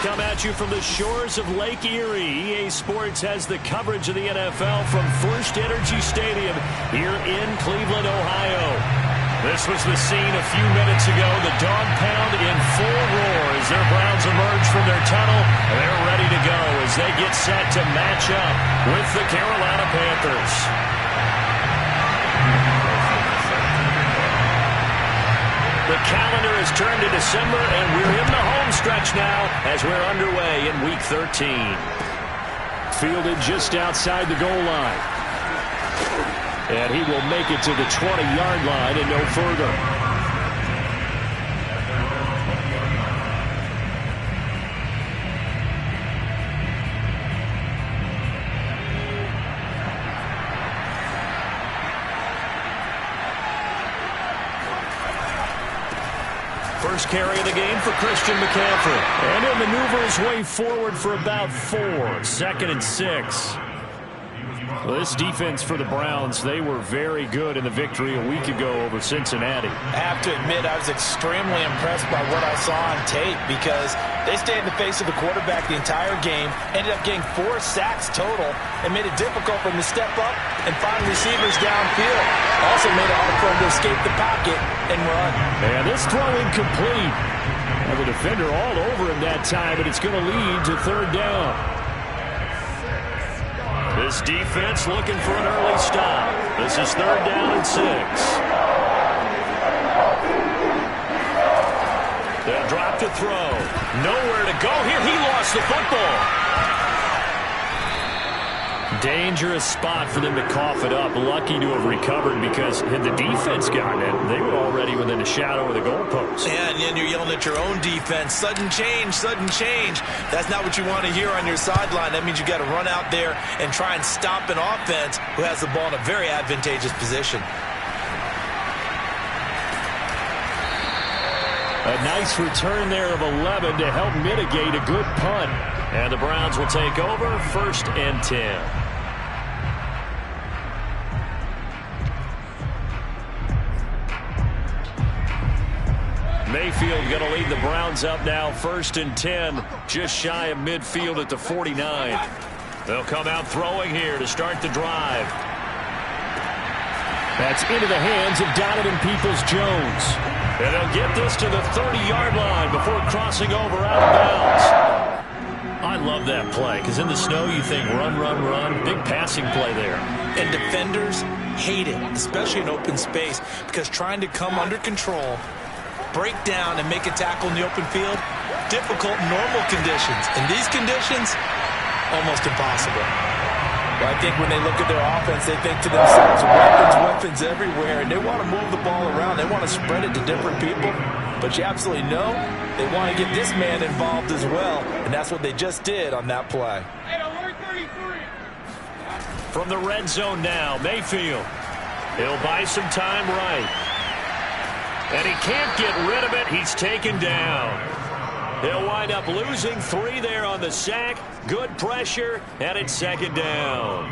come at you from the shores of Lake Erie. EA Sports has the coverage of the NFL from First Energy Stadium here in Cleveland, Ohio. This was the scene a few minutes ago. The dog pound in full roar as their Browns emerge from their tunnel. They're ready to go as they get set to match up with the Carolina Panthers. The calendar has turned to December, and we're in the home stretch now as we're underway in Week 13. Fielded just outside the goal line. And he will make it to the 20-yard line and no further. First carry of the game for Christian McCaffrey. And he'll maneuver his way forward for about 4. 2nd and 6. Well, this defense for the Browns, they were very good in the victory a week ago over Cincinnati. I have to admit, I was extremely impressed by what I saw on tape because they stayed in the face of the quarterback the entire game, ended up getting 4 sacks total, and made it difficult for him to step up and find receivers downfield. Also made it hard for him to escape the pocket and run. And this throw incomplete. And the defender all over him that time, but it's going to lead to 3rd down. This defense looking for an early stop. This is 3rd down and 6. They'll drop to throw. Nowhere to go here. He lost the football. Dangerous spot for them to cough it up. Lucky to have recovered because had the defense gotten it, they were already within a shadow of the goalpost. Yeah, and then you're yelling at your own defense. Sudden change, sudden change. That's not what you want to hear on your sideline. That means you got to run out there and try and stop an offense who has the ball in a very advantageous position. A nice return there of 11 to help mitigate a good punt. And the Browns will take over 1st and 10. Mayfield going to lead the Browns up now 1st and 10, just shy of midfield at the 49. They'll come out throwing here to start the drive. That's into the hands of Donovan Peoples-Jones. And they'll get this to the 30-yard line before crossing over out of bounds. I love that play because in the snow you think run, run, run. Big passing play there. And defenders hate it, especially in open space, because trying to come under control, break down and make a tackle in the open field, difficult in normal conditions. In these conditions, almost impossible. But I think when they look at their offense, they think to themselves, weapons everywhere, and they want to move the ball around. They want to spread it to different people. But you absolutely know they want to get this man involved as well, and that's what they just did on that play. From the red zone now, Mayfield. He'll buy some time right. And he can't get rid of it. He's taken down. He'll wind up losing 3 there on the sack. Good pressure, and it's 2nd down.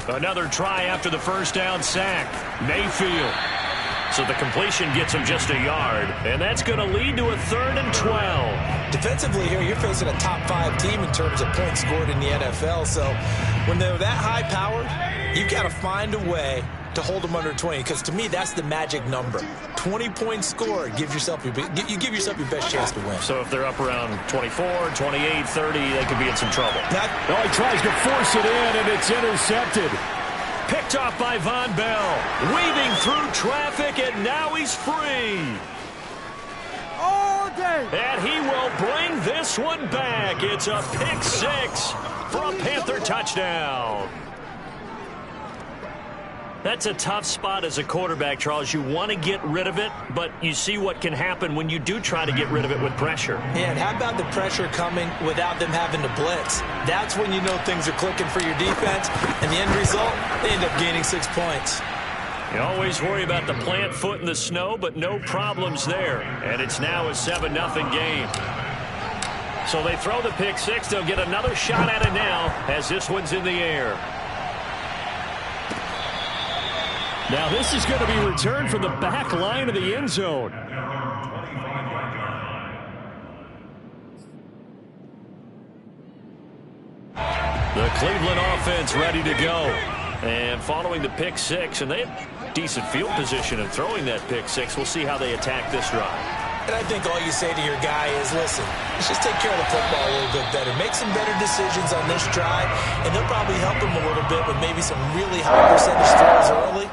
Another try after the 1st down sack. Mayfield. So the completion gets him just a yard. And that's going to lead to a 3rd and 12. Defensively here, you're facing a top 5 team in terms of points scored in the NFL. So when they're that high-powered, you've got to find a way to hold them under 20. Because to me, that's the magic number. 20 points scored. You give yourself your best chance to win. So if they're up around 24, 28, 30, they could be in some trouble. Oh, he tries to force it in, and it's intercepted. Picked off by Von Bell. Weaving through traffic, and now he's free. All day. And he will bring this one back. It's a pick 6 for a Panther touchdown. That's a tough spot as a quarterback, Charles. You want to get rid of it, but you see what can happen when you do try to get rid of it with pressure. Yeah, and how about the pressure coming without them having to blitz? That's when you know things are clicking for your defense, and the end result, they end up gaining 6 points. You always worry about the plant foot in the snow, but no problems there. And it's now a 7-0 game. So they throw the pick six. They'll get another shot at it now as this one's in the air. Now this is going to be returned from the back line of the end zone. The Cleveland offense ready to go. And following the pick six, and they have decent field position in throwing that pick six. We'll see how they attack this drive. And I think all you say to your guy is, listen, let's just take care of the football a little bit better. Make some better decisions on this drive, and they'll probably help him a little bit with maybe some really high percentage throws early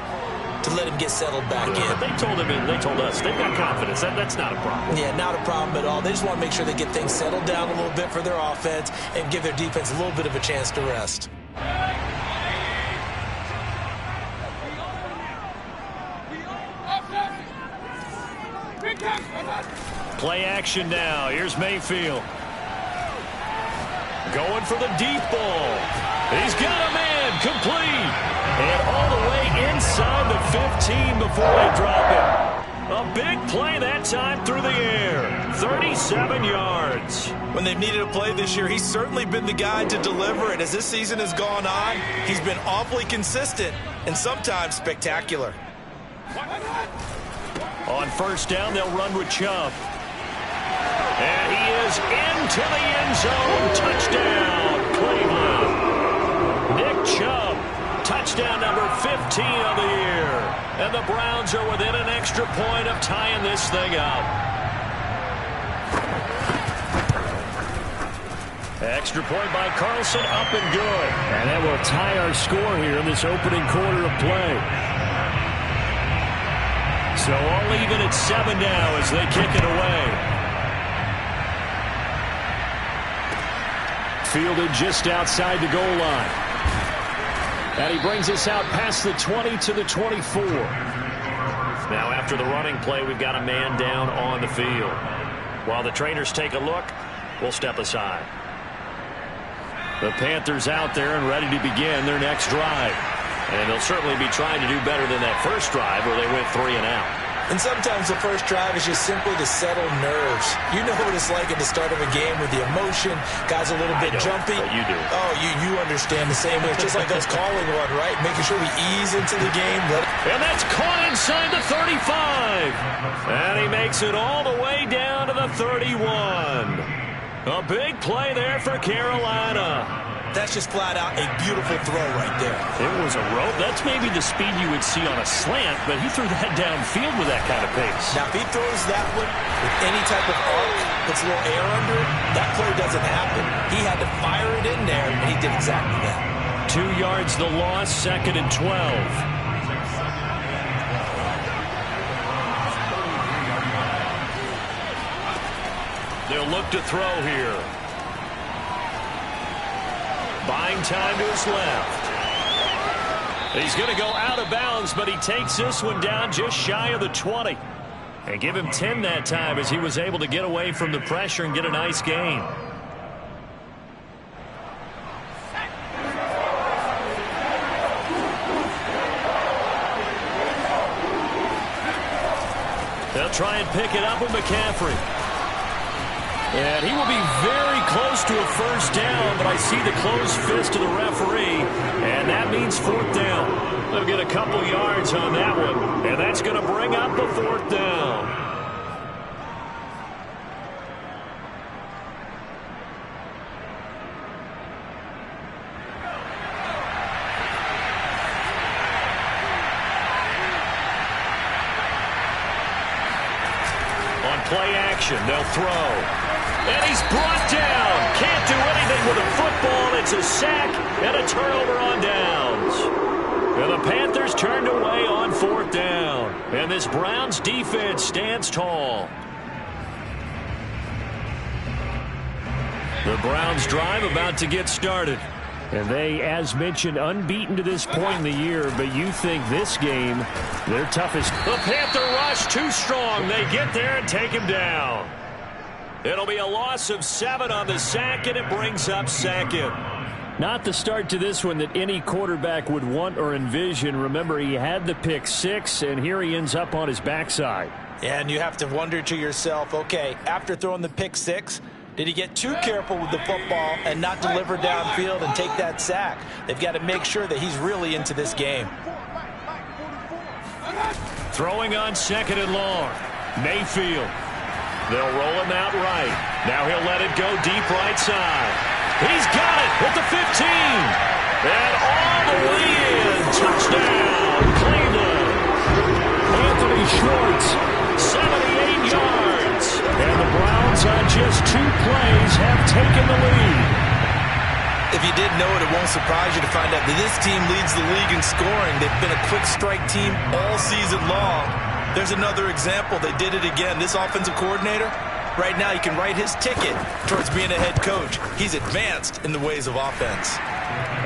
to let him get settled back in. But they told him, and they told us, they've got confidence. That's not a problem. Yeah, not a problem at all. They just want to make sure they get things settled down a little bit for their offense and give their defense a little bit of a chance to rest. Play action now. Here's Mayfield. Going for the deep ball. He's got a man complete. And all the way inside the 15 before they drop it. A big play that time through the air. 37 yards. When they've needed a play this year, he's certainly been the guy to deliver it. As this season has gone on, he's been awfully consistent and sometimes spectacular. On first down, they'll run with Chubb. And he is into the end zone. Touchdown, Cleveland. Nick Chubb, touchdown number 15 of the year. And the Browns are within an extra point of tying this thing up. Extra point by Carlson, up and good. And that will tie our score here in this opening quarter of play. So all even at 7 now as they kick it away. Fielded just outside the goal line. And he brings us out past the 20 to the 24. Now after the running play, we've got a man down on the field. While the trainers take a look, we'll step aside. The Panthers out there and ready to begin their next drive. And they'll certainly be trying to do better than that first drive where they went 3 and out. And sometimes the first drive is just simply to settle nerves. You know what it's like at the start of a game with the emotion. Guys a little bit jumpy. But you do. Oh, you understand the same way. It's just like us calling one, right? Making sure we ease into the game. And that's caught inside the 35. And he makes it all the way down to the 31. A big play there for Carolina. That's just flat out a beautiful throw right there. It was a rope. That's maybe the speed you would see on a slant, but he threw that downfield with that kind of pace. Now, if he throws that one with any type of arc, puts a little air under it, that play doesn't happen. He had to fire it in there, and he did exactly that. 2 yards the loss, 2nd and 12. They'll look to throw here. Buying time to his left. He's going to go out of bounds, but he takes this one down just shy of the 20. And give him 10 that time as he was able to get away from the pressure and get a nice gain. They'll try and pick it up with McCaffrey. And he will be very close to a first down, but I see the closed fist of the referee, and that means 4th down. They'll get a couple yards on that one, and that's going to bring up the 4th down. On play action, they'll throw. And he's brought down. Can't do anything with a football. It's a sack and a turnover on downs. And the Panthers turned away on 4th down. And this Browns defense stands tall. The Browns drive about to get started. And they, as mentioned, unbeaten to this point in the year, but you think this game, their toughest. The Panther rush too strong. They get there and take him down. It'll be a loss of 7 on the sack, and it brings up second. Not the start to this one that any quarterback would want or envision. Remember, he had the pick 6, and here he ends up on his backside. Yeah, and you have to wonder to yourself, okay, after throwing the pick 6, did he get too careful with the football and not deliver downfield and take that sack? They've got to make sure that he's really into this game. Throwing on 2nd and long. Mayfield. They'll roll him out right. Now he'll let it go deep right side. He's got it at the 15. And all the way in. Touchdown, Cleveland. Anthony Schwartz, 78 yards. And the Browns on just 2 plays have taken the lead. If you didn't know it, it won't surprise you to find out that this team leads the league in scoring. They've been a quick strike team all season long. There's another example. They did it again. This offensive coordinator, right now he can write his ticket towards being a head coach. He's advanced in the ways of offense.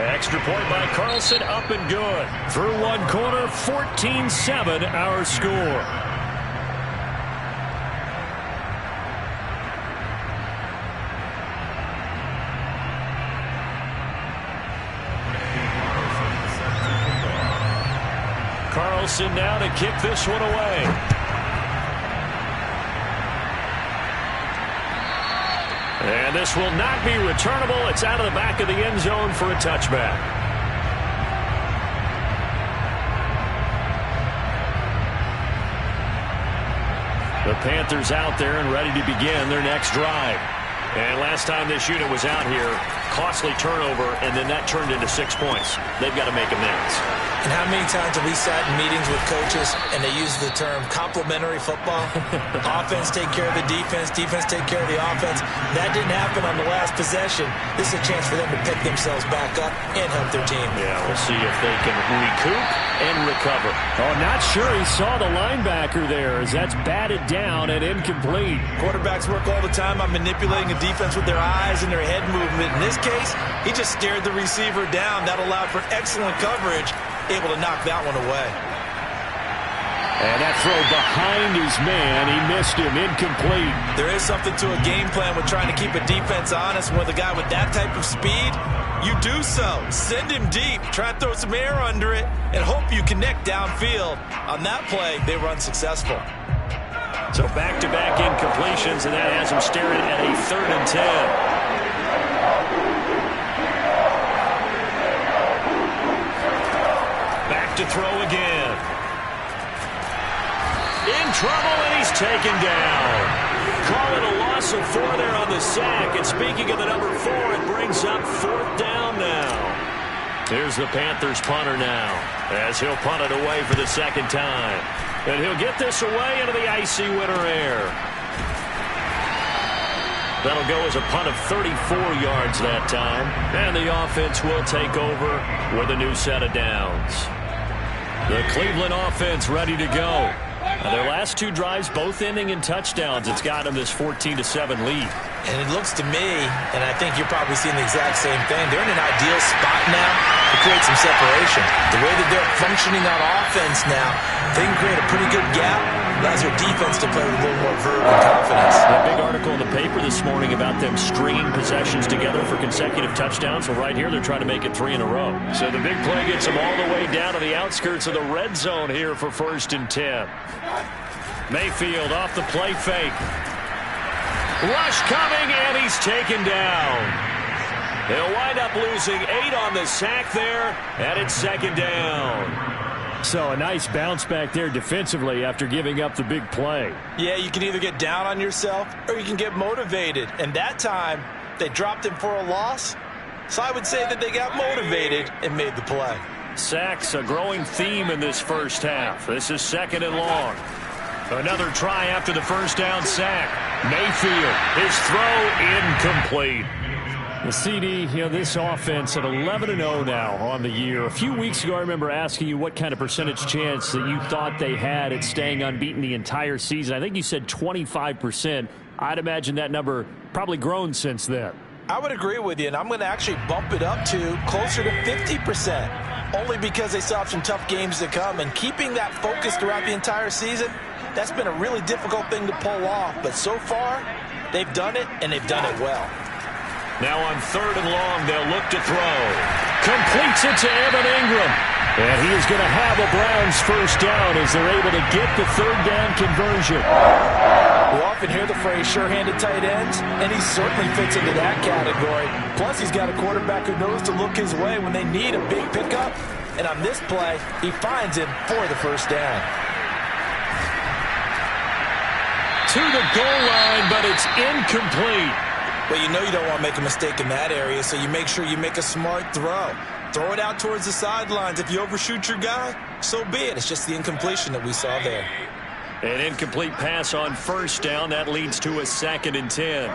Extra point by Carlson, up and good. Through one quarter, 14-7 our score. Carlson now to kick this one away. And this will not be returnable. It's out of the back of the end zone for a touchback. The Panthers out there and ready to begin their next drive. And last time this unit was out here, costly turnover, and then that turned into 6 points. They've got to make amends. And how many times have we sat in meetings with coaches and they use the term complementary football? Offense take care of the defense, defense take care of the offense. That didn't happen on the last possession. This is a chance for them to pick themselves back up and help their team. Yeah, we'll see if they can recoup and recover. Oh, not sure he saw the linebacker there as that's batted down and incomplete. Quarterbacks work all the time on manipulating a defense with their eyes and their head movement. In this case, he just stared the receiver down. That allowed for excellent coverage, able to knock that one away. And that throw behind his man, he missed him, incomplete. There is something to a game plan with trying to keep a defense honest. With a guy with that type of speed, you do so. Send him deep, try to throw some air under it, and hope you connect downfield. On that play, they were unsuccessful. So back-to-back incompletions, and that has him staring at a 3rd and 10. To throw again. In trouble, and he's taken down. Call it a loss of 4 there on the sack. And speaking of the number 4, it brings up 4th down now. Here's the Panthers punter now, as he'll punt it away for the 2nd time. And he'll get this away into the icy winter air. That'll go as a punt of 34 yards that time. And the offense will take over with a new set of downs. The Cleveland offense ready to go. Their last 2 drives both ending in touchdowns. It's got them this 14-7 lead. And it looks to me, and I think you're probably seeing the exact same thing, they're in an ideal spot now to create some separation. The way that they're functioning on offense now, they can create a pretty good gap. Allows their defense to play with a little more verve and confidence. A big article in the paper this morning about them stringing possessions together for consecutive touchdowns. Well, right here, they're trying to make it 3 in a row. So the big play gets them all the way down to the outskirts of the red zone here for 1st and 10. Mayfield off the play fake. Rush coming, and he's taken down. He'll wind up losing 8 on the sack there, and it's 2nd down. So a nice bounce back there defensively after giving up the big play. Yeah, you can either get down on yourself or you can get motivated. And that time, they dropped him for a loss. So I would say that they got motivated and made the play. Sacks, a growing theme in this first half. This is 2nd and long. Another try after the 1st down sack. Mayfield, his throw incomplete. The CD, this offense at 11-0 now on the year. A few weeks ago, I remember asking you what kind of percentage chance that you thought they had at staying unbeaten the entire season. I think you said 25%. I'd imagine that number probably grown since then. I would agree with you, and I'm going to actually bump it up to closer to 50%, only because they still have some tough games to come. And keeping that focus throughout the entire season, that's been a really difficult thing to pull off. But so far, they've done it, and they've done it well. Now on 3rd and long, they'll look to throw. Completes it to Evan Ingram. And he is going to have a Browns first down as they're able to get the 3rd down conversion. We often hear the phrase sure-handed tight ends, and he certainly fits into that category. Plus, he's got a quarterback who knows to look his way when they need a big pickup. And on this play, he finds him for the first down. To the goal line, but it's incomplete. Well, you know you don't want to make a mistake in that area, so you make sure you make a smart throw. Throw it out towards the sidelines. If you overshoot your guy, so be it. It's just the incompletion that we saw there. An incomplete pass on first down. That leads to a 2nd and 10.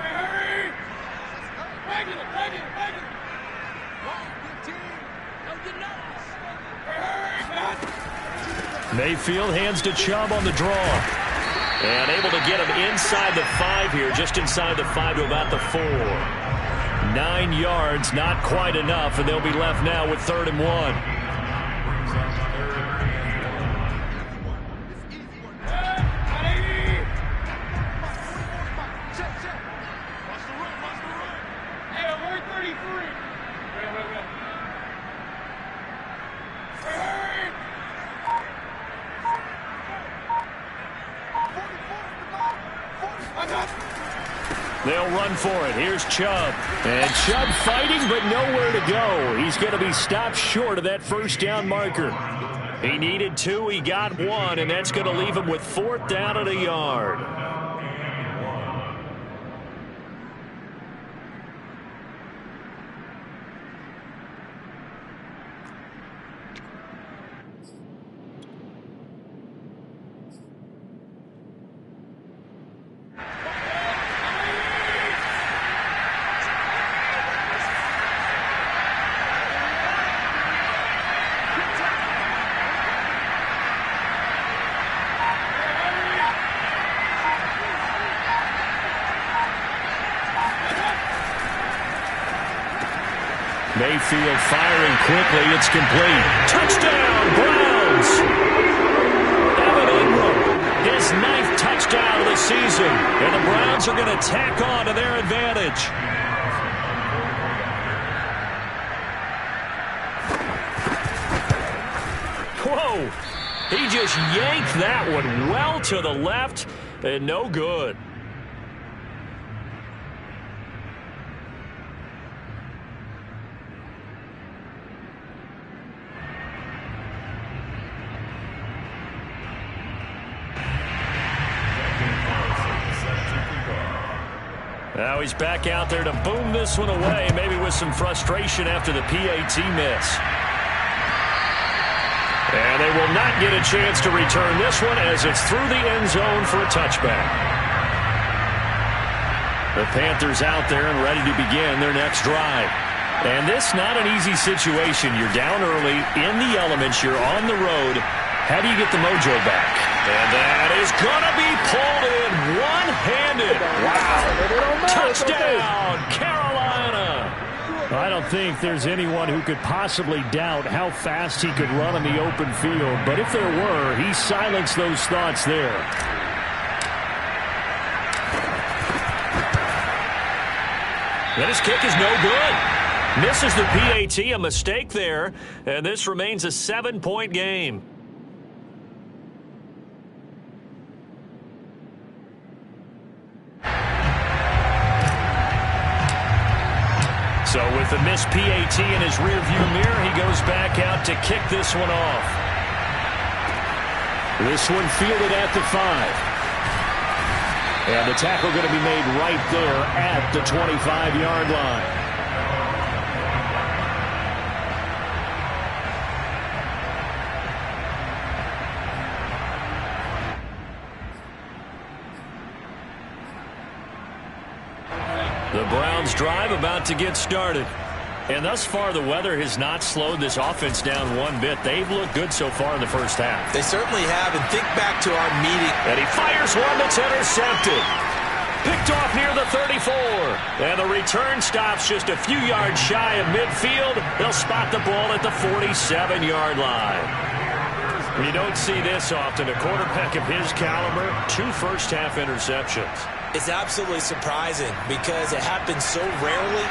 Mayfield hands to Chubb on the draw. And able to get him inside the 5 here, just inside the 5 to about the 4. 9 yards, not quite enough, and they'll be left now with 3rd and 1. They'll run for it. Here's Chubb. And Chubb fighting, but nowhere to go. He's going to be stopped short of that first down marker. He needed 2. He got 1, and that's going to leave him with 4th down and a yard. Mayfield firing quickly. It's complete. Touchdown, Browns! Evan Ingram, his 9th touchdown of the season. And the Browns are going to tack on to their advantage. Whoa! He just yanked that one well to the left, and no good. Now he's back out there to boom this one away, maybe with some frustration after the PAT miss. And they will not get a chance to return this one as it's through the end zone for a touchback. The Panthers out there and ready to begin their next drive. And this not an easy situation. You're down early, in the elements, you're on the road. How do you get the mojo back? And that is going to be pulled in one-handed. Wow. Touchdown, Carolina. I don't think there's anyone who could possibly doubt how fast he could run in the open field. But if there were, he silenced those thoughts there. And his kick is no good. Misses the PAT, a mistake there. And this remains a 7-point game. So with the missed PAT in his rearview mirror, he goes back out to kick this one off. This one fielded at the 5. And the tackle going to be made right there at the 25-yard line. The Browns drive about to get started. And thus far, the weather has not slowed this offense down one bit. They've looked good so far in the first half. They certainly have. And think back to our meeting. And he fires one that's intercepted. Picked off near the 34. And the return stops just a few yards shy of midfield. They'll spot the ball at the 47-yard line. You don't see this often. A quarterback of his caliber, 2 first-half interceptions. It's absolutely surprising because it happens so rarely.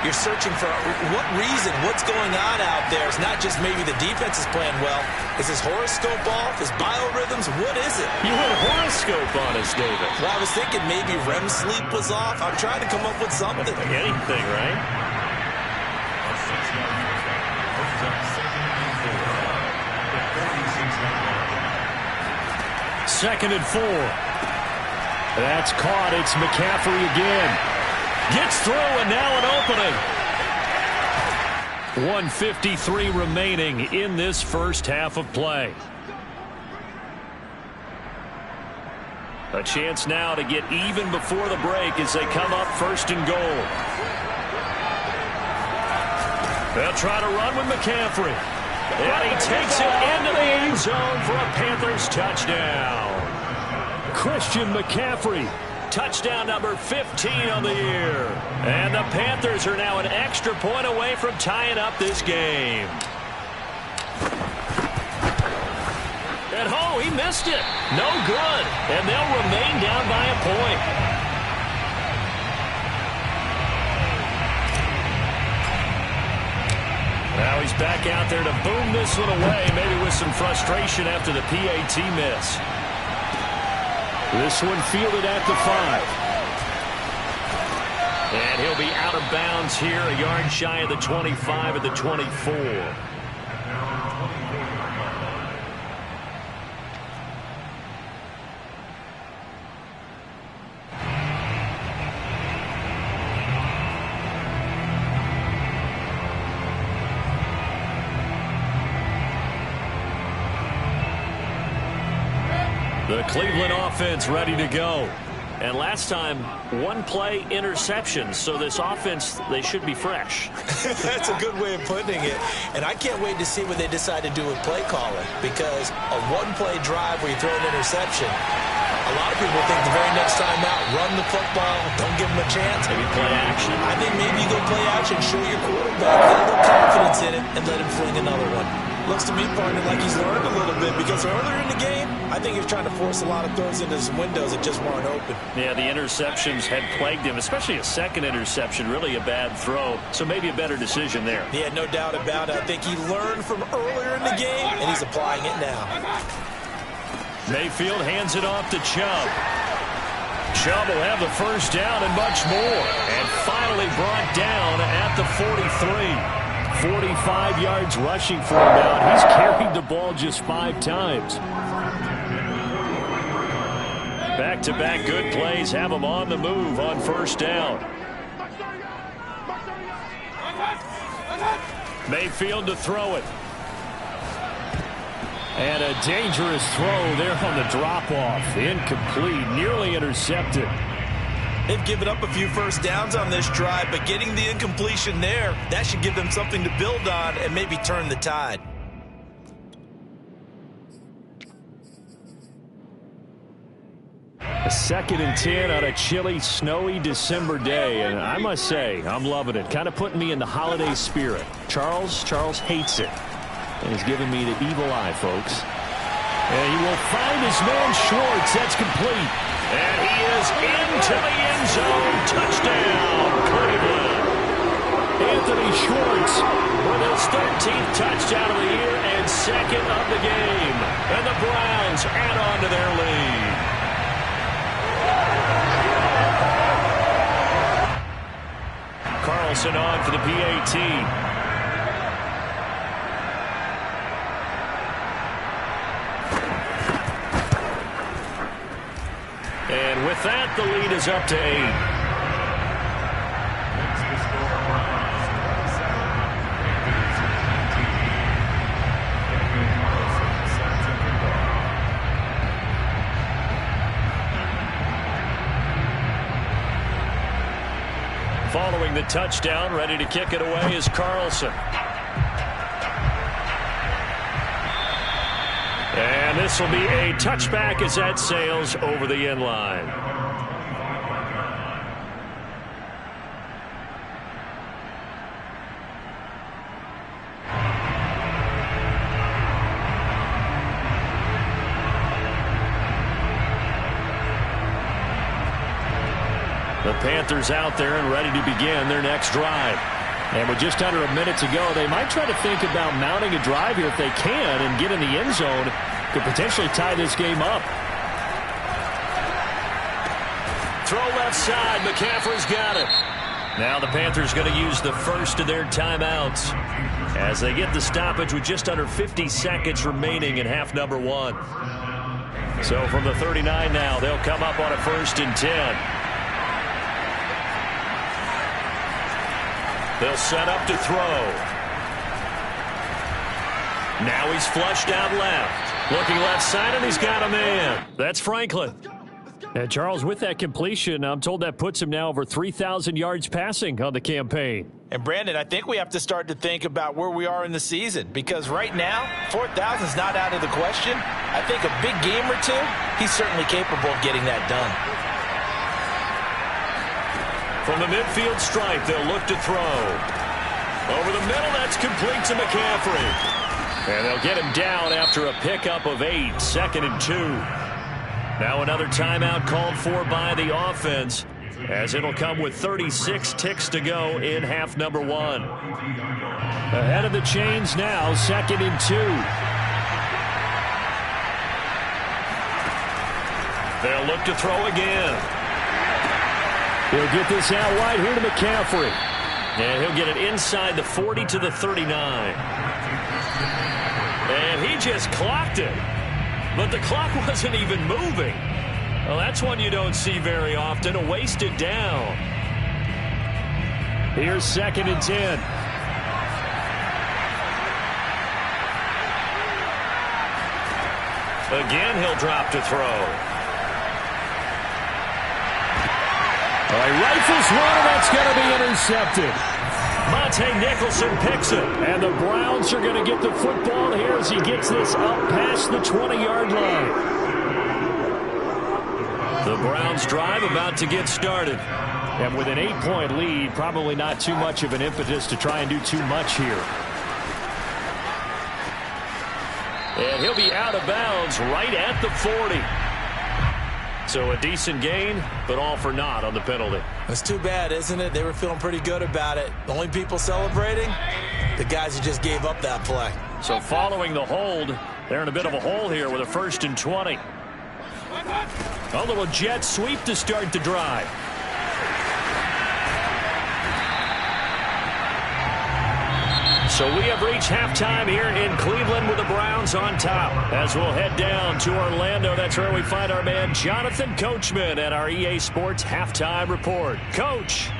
You're searching for what reason, what's going on out there. It's not just maybe the defense is playing well. Is his horoscope off? His biorhythms? What is it? You went horoscope on us, David. Well, I was thinking maybe REM sleep was off. I'm trying to come up with something. Anything, right? Second and 4. That's caught. It's McCaffrey again. Gets through, and now an opening. 1:53 remaining in this first half of play. A chance now to get even before the break as they come up first and goal. They'll try to run with McCaffrey. And he takes it into the end zone for a Panthers touchdown. Christian McCaffrey. Touchdown number 15 on the year. And the Panthers are now an extra point away from tying up this game. And he missed it. No good. And they'll remain down by a point. Now he's back out there to boom this one away, maybe with some frustration after the PAT miss. This one fielded at the 5. And he'll be out of bounds here, a yard shy of the 25 at the 24. The Cleveland offense ready to go. And last time, 1-play interception. So this offense, they should be fresh. That's a good way of putting it. And I can't wait to see what they decide to do with play calling. Because a 1-play drive where you throw an interception, a lot of people think the very next time out, run the football, don't give them a chance. Maybe play action. I think maybe you go play action, show your quarterback, get a little confidence in it, and let him fling another one. Looks to me, partner, like he's learned a little bit because earlier in the game, I think he was trying to force a lot of throws into some windows that just weren't open. Yeah, the interceptions had plagued him, especially a second interception, really a bad throw. So maybe a better decision there. Yeah, no doubt about it. I think he learned from earlier in the game, and he's applying it now. Mayfield hands it off to Chubb. Chubb will have the first down and much more. And finally brought down at the 43. 45 yards rushing for him now. He's carried the ball just 5 times. Back-to-back good plays have him on the move on first down. Mayfield to throw it. And a dangerous throw there on the drop-off. Incomplete, nearly intercepted. They've given up a few first downs on this drive, but getting the incompletion there, that should give them something to build on and maybe turn the tide. A 2nd and 10 on a chilly, snowy December day, and I must say, I'm loving it. Kind of putting me in the holiday spirit. Charles hates it, and he's giving me the evil eye, folks. And he will find his man Schwartz. That's complete. And he is into the end zone. Touchdown, Cleveland. Anthony Schwartz with his 13th touchdown of the year and 2nd of the game. And the Browns add on to their lead. Carlson on for the PAT. And with that, the lead is up to 8. Following the touchdown, ready to kick it away is Carlson. And this will be a touchback as that sails over the end line. Panthers out there and ready to begin their next drive. And with just under a minute to go, they might try to think about mounting a drive here if they can and get in the end zone. Could potentially tie this game up. Throw left side. McCaffrey's got it. Now the Panthers going to use the first of their timeouts as they get the stoppage with just under 50 seconds remaining in half number one. So from the 39 now, they'll come up on a 1st and 10. They'll set up to throw. Now he's flushed out left. Looking left side, and he's got a man. That's Franklin. And Charles, with that completion, I'm told that puts him now over 3,000 yards passing on the campaign. And Brandon, I think we have to start to think about where we are in the season, because right now, 4,000 is not out of the question. I think a big game or two, he's certainly capable of getting that done. From the midfield stripe, they'll look to throw. Over the middle, that's complete to McCaffrey. And they'll get him down after a pickup of 8, 2nd and 2. Now another timeout called for by the offense, as it'll come with 36 ticks to go in half number one. Ahead of the chains now, 2nd and 2. They'll look to throw again. He'll get this out wide here to McCaffrey. And he'll get it inside the 40 to the 39. And he just clocked it. But the clock wasn't even moving. Well, that's one you don't see very often, a wasted down. Here's 2nd and 10. Again, he'll drop to throw. All right, rifles one, and that's going to be intercepted. Monte Nicholson picks it. And the Browns are going to get the football here as he gets this up past the 20-yard line. The Browns drive about to get started. And with an 8-point lead, probably not too much of an impetus to try and do too much here. And he'll be out of bounds right at the 40. So a decent gain, but all for naught on the penalty. It's too bad, isn't it? They were feeling pretty good about it. The only people celebrating, the guys who just gave up that play. So following the hold, they're in a bit of a hole here with a 1st and 20. A little jet sweep to start the drive. So we have reached halftime here in Cleveland with the Browns on top. As we'll head down to Orlando, that's where we find our man Jonathan Coachman at our EA Sports Halftime Report. Coach.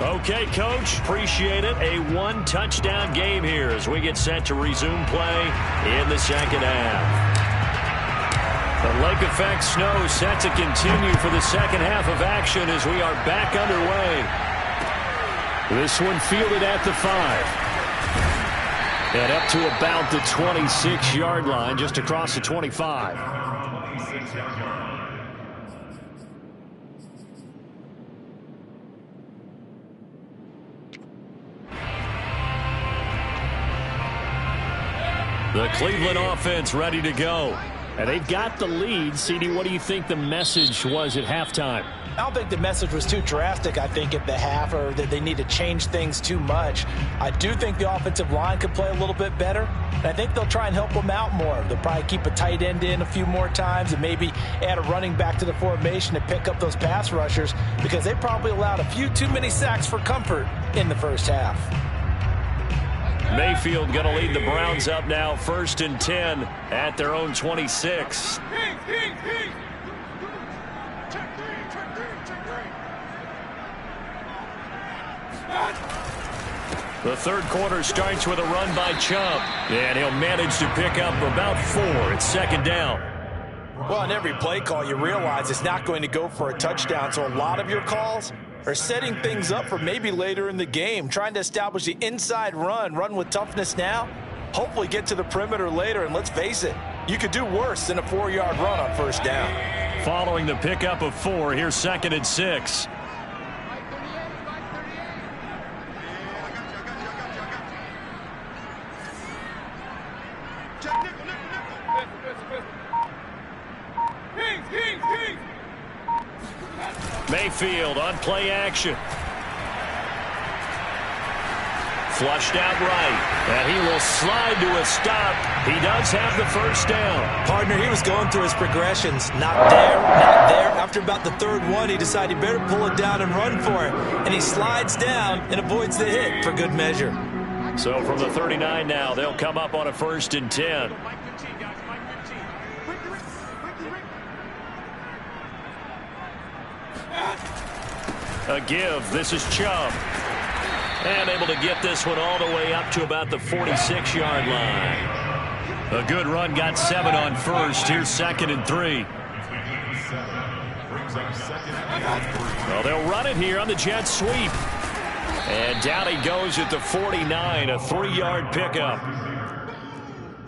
Okay, Coach, appreciate it. A one-touchdown game here as we get set to resume play in the second half. The lake effect snow set to continue for the second half of action as we are back underway. This one fielded at the 5. And up to about the 26-yard line, just across the 25. The Cleveland offense ready to go. And they've got the lead. CD, what do you think the message was at halftime? I don't think the message was too drastic, I think, at the half, or that they need to change things too much. I do think the offensive line could play a little bit better. And I think they'll try and help them out more. They'll probably keep a tight end in a few more times and maybe add a running back to the formation to pick up those pass rushers, because they probably allowed a few too many sacks for comfort in the first half. Mayfield going to lead the Browns up now, 1st and 10 at their own 26. The third quarter starts with a run by Chubb, and he'll manage to pick up about 4. It's 2nd down. Well, on every play call, you realize it's not going to go for a touchdown, so a lot of your calls are setting things up for maybe later in the game, trying to establish the inside run with toughness now, hopefully get to the perimeter later, and let's face it, you could do worse than a 4-yard run on first down. Following the pickup of 4, here's 2nd and 6. Mayfield on play action. Flushed out right, and he will slide to a stop. He does have the first down. Partner, he was going through his progressions. Not there, not there. After about the 3rd one, he decided he better pull it down and run for it. And he slides down and avoids the hit for good measure. So from the 39 now, they'll come up on a 1st and 10. A give. This is Chubb. And able to get this one all the way up to about the 46-yard line. A good run, got 7 on first. Here's 2nd and 3. Well, they'll run it here on the jet sweep. And down he goes at the 49, a 3-yard pickup.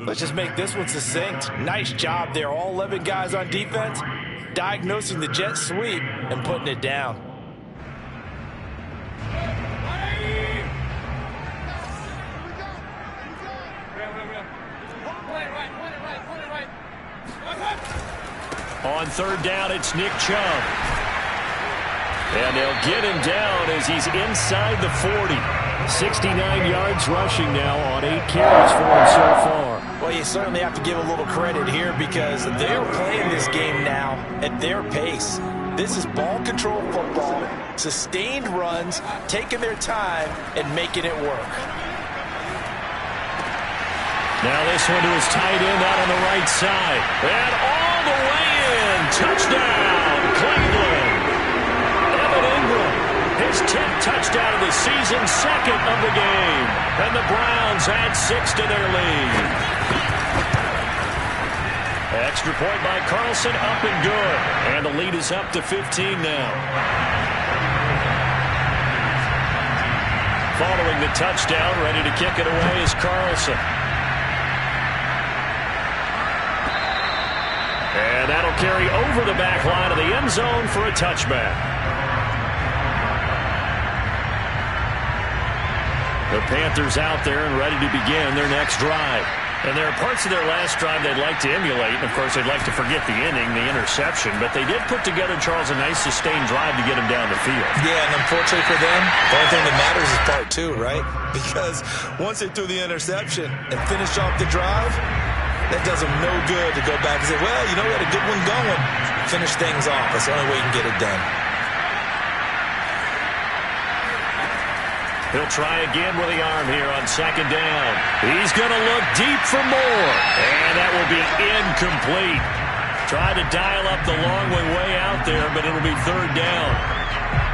Let's just make this one succinct. Nice job there. All 11 guys on defense diagnosing the jet sweep and putting it down. On 3rd down, it's Nick Chubb. And they'll get him down as he's inside the 40. 69 yards rushing now on 8 carries for him so far. Well, you certainly have to give a little credit here because they're playing this game now at their pace. This is ball control football, sustained runs, taking their time and making it work. Now this one to his tight end out on the right side. And all the way in. Touchdown, Cleveland. Evan Ingram, his 10th touchdown of the season, 2nd of the game. And the Browns add 6 to their lead. Extra point by Carlson, up and good. And the lead is up to 15 now. Following the touchdown, ready to kick it away is Carlson. And that'll carry over the back line of the end zone for a touchback. The Panthers out there and ready to begin their next drive. And there are parts of their last drive they'd like to emulate. And, of course, they'd like to forget the inning, the interception. But they did put together, Charles, a nice sustained drive to get him down the field. Yeah, and unfortunately for them, the only thing that matters is part 2, right? Because once they threw the interception and finished off the drive, that does them no good to go back and say, well, you know, we had a good one going. Finish things off. That's the only way you can get it done. He'll try again with the arm here on 2nd down. He's going to look deep for more. And that will be incomplete. Try to dial up the long way out there, but it'll be 3rd down.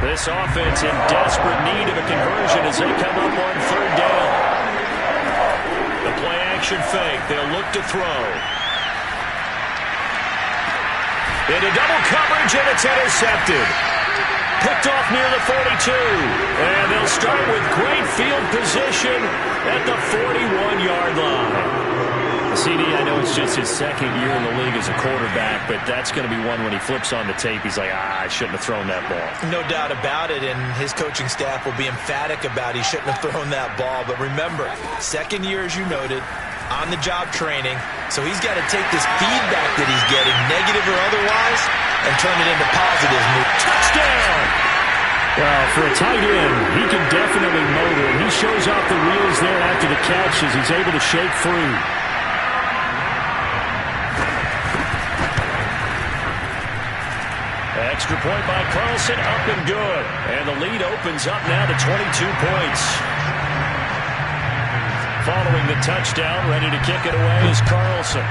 This offense in desperate need of a conversion as they come up on 3rd down. The play-action fake. They'll look to throw. Into double coverage, and it's intercepted. Picked off near the 42. And they'll start with great field position at the 41-yard line. CD, I know it's just his 2nd year in the league as a quarterback, but that's going to be one when he flips on the tape, he's like, I shouldn't have thrown that ball. No doubt about it, and his coaching staff will be emphatic about he shouldn't have thrown that ball. But remember, 2nd year, as you noted, on-the-job training, so he's got to take this feedback that he's getting, negative or otherwise, and turn it into positive. Touchdown! Well, for a tight end, he can definitely motor, and he shows off the wheels there after the catch as he's able to shake free. Extra point by Carlson, up and good. And the lead opens up now to 22 points. Following the touchdown, ready to kick it away is Carlson.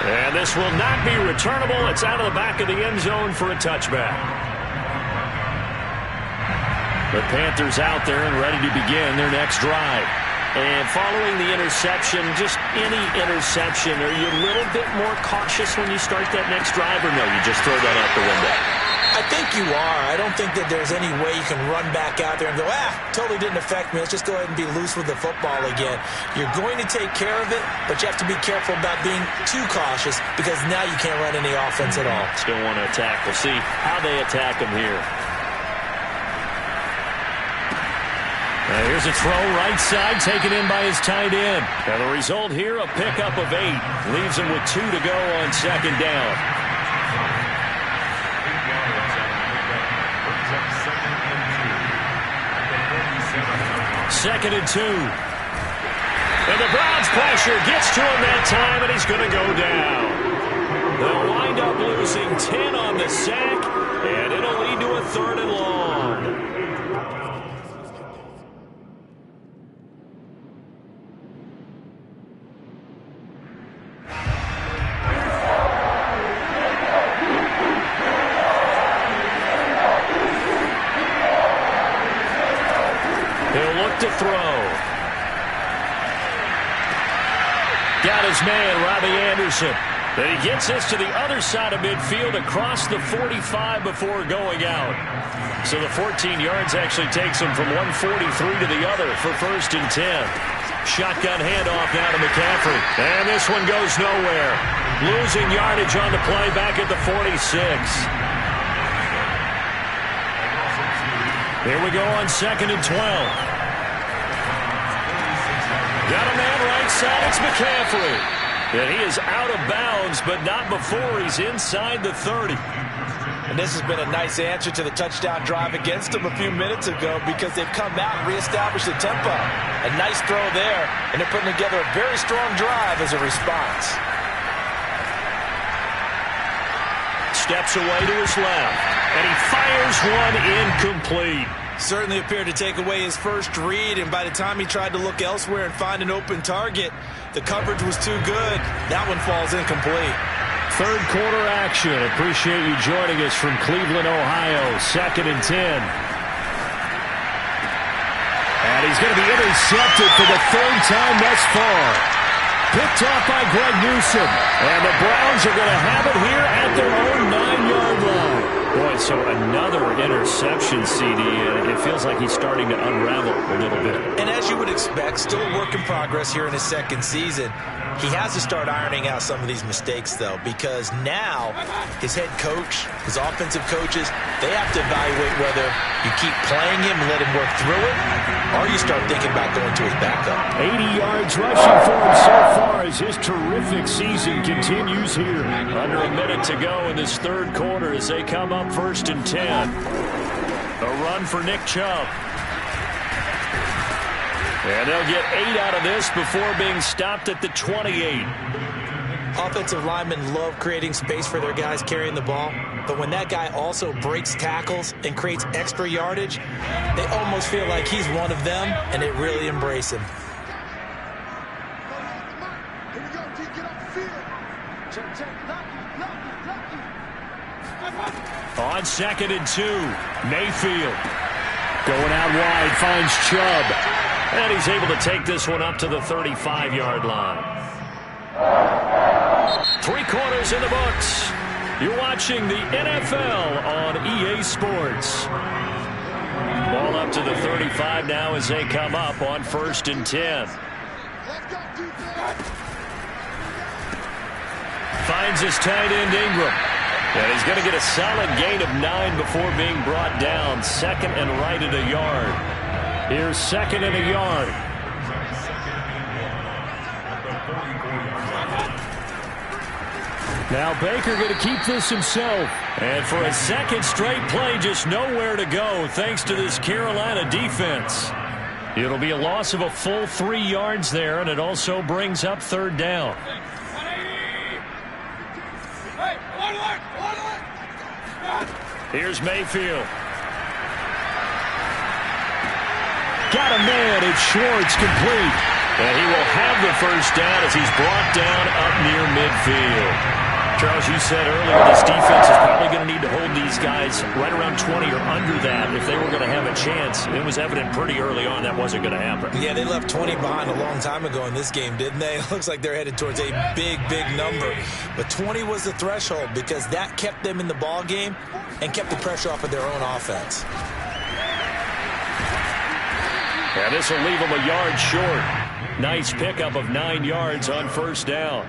And this will not be returnable. It's out of the back of the end zone for a touchback. The Panthers out there and ready to begin their next drive. And following the interception, just any interception, are you a little bit more cautious when you start that next drive, or no, you just throw that out the window? I I think you are. I don't think that there's any way you can run back out there and go, totally didn't affect me. Let's just go ahead and be loose with the football again. You're going to take care of it, but you have to be careful about being too cautious because now you can't run any offense at all. Still want to attack. We'll see how they attack him here. Here's a throw right side taken in by his tight end. And the result here, a pickup of 8. Leaves him with 2 to go on second down. Second and 2. And the Browns pressure gets to him that time, and he's going to go down. They'll wind up losing 10 on the sack, and it'll lead to a 3rd and long. He'll look to throw. Got his man, Robbie Anderson. Then he gets this to the other side of midfield across the 45 before going out. So the 14 yards actually takes him from 143 to the other for 1st and 10. Shotgun handoff now to McCaffrey. And this one goes nowhere. Losing yardage on the play back at the 46. Here we go on 2nd and 12. Got a man right side. It's McCaffrey. And he is out of bounds, but not before he's inside the 30. And this has been a nice answer to the touchdown drive against them a few minutes ago because they've come out and reestablished the tempo. A nice throw there, and they're putting together a very strong drive as a response. Steps away to his left, and he fires one incomplete. Certainly appeared to take away his first read, and by the time he tried to look elsewhere and find an open target, the coverage was too good. That one falls incomplete. 3rd quarter action. Appreciate you joining us from Cleveland, Ohio. 2nd and 10. And he's going to be intercepted for the 3rd time thus far. Picked off by Greg Newsome. And the Browns are going to have it here at their own 9-yard line. Boy, so another interception, CD, and it feels like he's starting to unravel a little bit. And as you would expect, still a work in progress here in his 2nd season. He has to start ironing out some of these mistakes, though, because now his head coach, his offensive coaches, they have to evaluate whether you keep playing him and let him work through it, or you start thinking about going to his backup. 80 yards rushing for him so far as his terrific season continues here. Under a minute to go in this 3rd quarter as they come up 1st and 10. A run for Nick Chubb. And they'll get 8 out of this before being stopped at the 28. Offensive linemen love creating space for their guys carrying the ball, but when that guy also breaks tackles and creates extra yardage, they almost feel like he's one of them, and they really embrace him. On 2nd and 2, Mayfield going out wide, finds Chubb. And he's able to take this one up to the 35-yard line. 3 quarters in the books. You're watching the NFL on EA Sports. Ball up to the 35 now as they come up on 1st and 10. Finds his tight end Ingram. And he's going to get a solid gain of 9 before being brought down. 2nd and right at a yard. Here's 2nd and a yard. Now Baker going to keep this himself. And for a 2nd straight play, just nowhere to go thanks to this Carolina defense. It'll be a loss of a full 3 yards there, and it also brings up 3rd down. Here's Mayfield. Got a man. It's Schwartz, complete. And he will have the 1st down as he's brought down up near midfield. Charles, you said earlier this defense is probably going to need to hold these guys right around 20 or under that if they were going to have a chance. It was evident pretty early on that wasn't going to happen. Yeah, they left 20 behind a long time ago in this game, didn't they? It looks like they're headed towards a big, big number. But 20 was the threshold because that kept them in the ball game and kept the pressure off of their own offense. And this will leave them a yard short. Nice pickup of 9 yards on first down.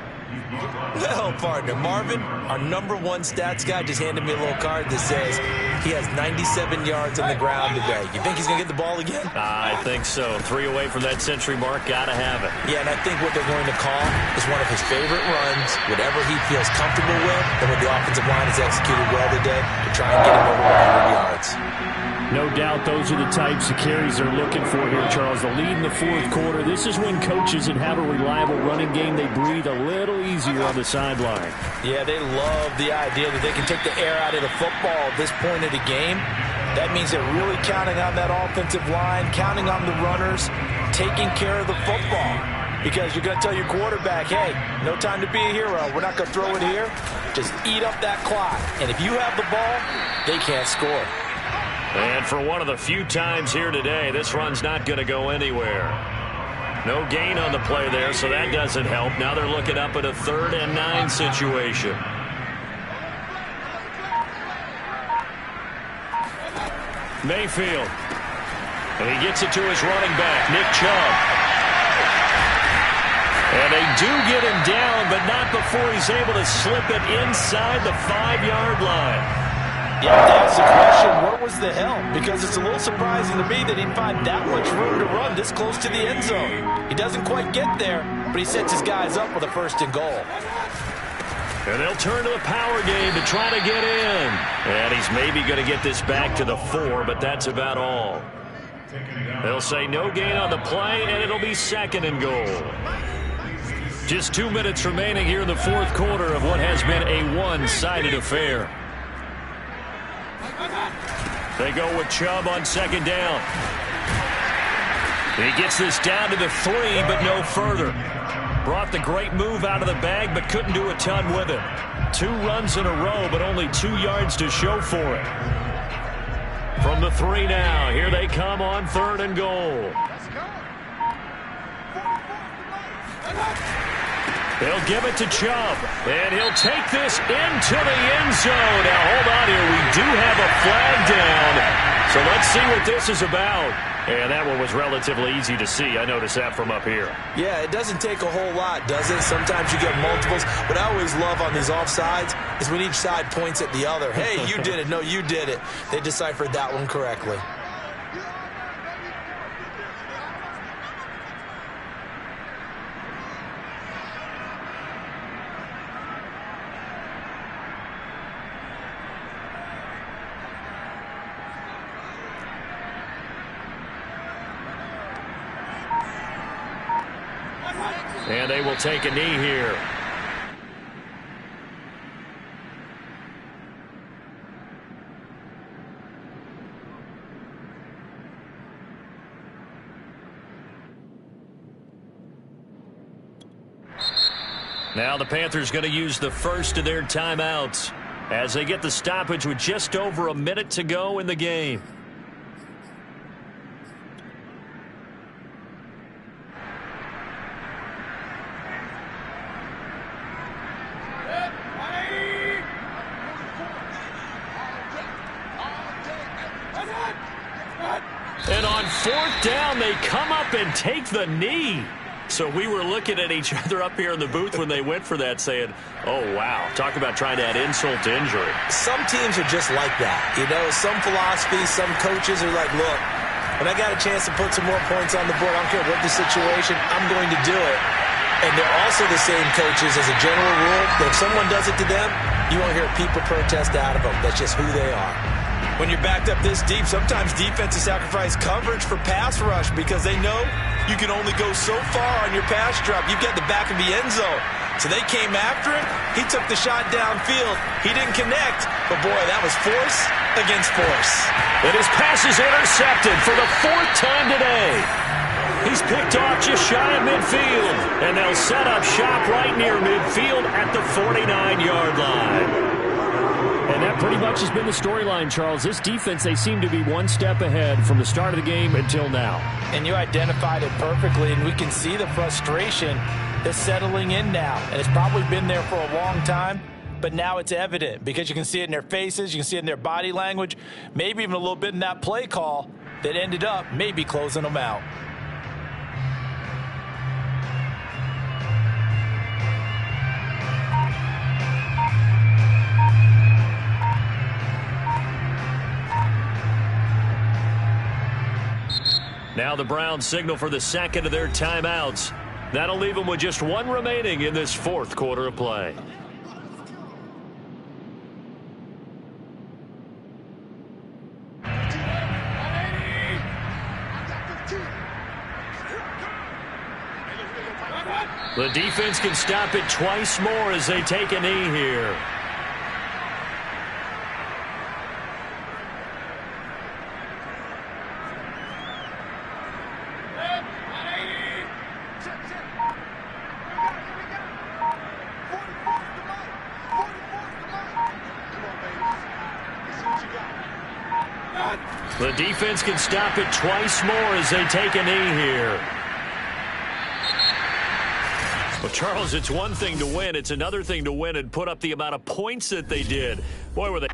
Well, partner, Marvin, our #1 stats guy, just handed me a little card that says he has 97 yards on the ground today. You think he's going to get the ball again? I think so. 3 away from that century mark. Got to have it. Yeah, and I think what they're going to call is one of his favorite runs, whatever he feels comfortable with, and what the offensive line has executed well today to try and get him over 100 yards. No doubt those are the types of carries they're looking for here, Charles. The lead in the fourth quarter. This is when coaches that have a reliable running game, they breathe a little easier on the sideline. Yeah, they love the idea that they can take the air out of the football at this point of the game. That means they're really counting on that offensive line, counting on the runners, taking care of the football. Because you're going to tell your quarterback, hey, no time to be a hero. We're not going to throw it here. Just eat up that clock. And if you have the ball, they can't score. And for one of the few times here today, this run's not going to go anywhere. No gain on the play there, so that doesn't help. Now they're looking up at a 3rd and 9 situation. Mayfield. And he gets it to his running back, Nick Chubb. And they do get him down, but not before he's able to slip it inside the 5-yard line. Yeah, that's the question. Where was the help? Because it's a little surprising to me that he'd find that much room to run this close to the end zone. He doesn't quite get there, but he sets his guys up with a 1st and goal. And they'll turn to the power game to try to get in. And he's maybe going to get this back to the 4, but that's about all. They'll say no gain on the play, and it'll be 2nd and goal. Just 2 minutes remaining here in the fourth quarter of what has been a one-sided affair. They go with Chubb on 2nd down. He gets this down to the 3, but no further. Brought the great move out of the bag, but couldn't do a ton with it. 2 runs in a row, but only 2 yards to show for it. From the 3 now, here they come on 3rd and goal. They'll give it to Chubb, and he'll take this into the end zone. Now, hold on here. We do have a flag down, so let's see what this is about. And that one was relatively easy to see. I noticed that from up here. Yeah, it doesn't take a whole lot, does it? Sometimes you get multiples. What I always love on these offsides is when each side points at the other. Hey, you did it. No, you did it. They deciphered that one correctly. And they will take a knee here. Now the Panthers going to use the first of their timeouts as they get the stoppage with just over a minute to go in the game. And on 4th down, they come up and take the knee. So we were looking at each other up here in the booth when they went for that saying, oh, wow, talk about trying to add insult to injury. Some teams are just like that. You know, some philosophies, some coaches are like, look, when I got a chance to put some more points on the board, I don't care what the situation, I'm going to do it. And they're also the same coaches as a general rule that if someone does it to them, you won't hear people protest out of them. That's just who they are. When you're backed up this deep, sometimes defenses sacrifice coverage for pass rush because they know you can only go so far on your pass drop. You've got the back of the end zone. So they came after him. He took the shot downfield. He didn't connect. But, boy, that was force against force. And his pass is intercepted for the 4th time today. He's picked off just shy of midfield. And they'll set up shop right near midfield at the 49-yard line. And that pretty much has been the storyline, Charles. This defense, they seem to be one step ahead from the start of the game until now. And you identified it perfectly, and we can see the frustration that's settling in now. And it's probably been there for a long time, but now it's evident because you can see it in their faces, you can see it in their body language, maybe even a little bit in that play call that ended up maybe closing them out. Now the Browns signal for the second of their timeouts. That'll leave them with just one remaining in this fourth quarter of play. The defense can stop it twice more as they take a knee here. The defense can stop it twice more as they take a knee here. Well, Charles, it's one thing to win. It's another thing to win and put up the amount of points that they did. Boy, were they...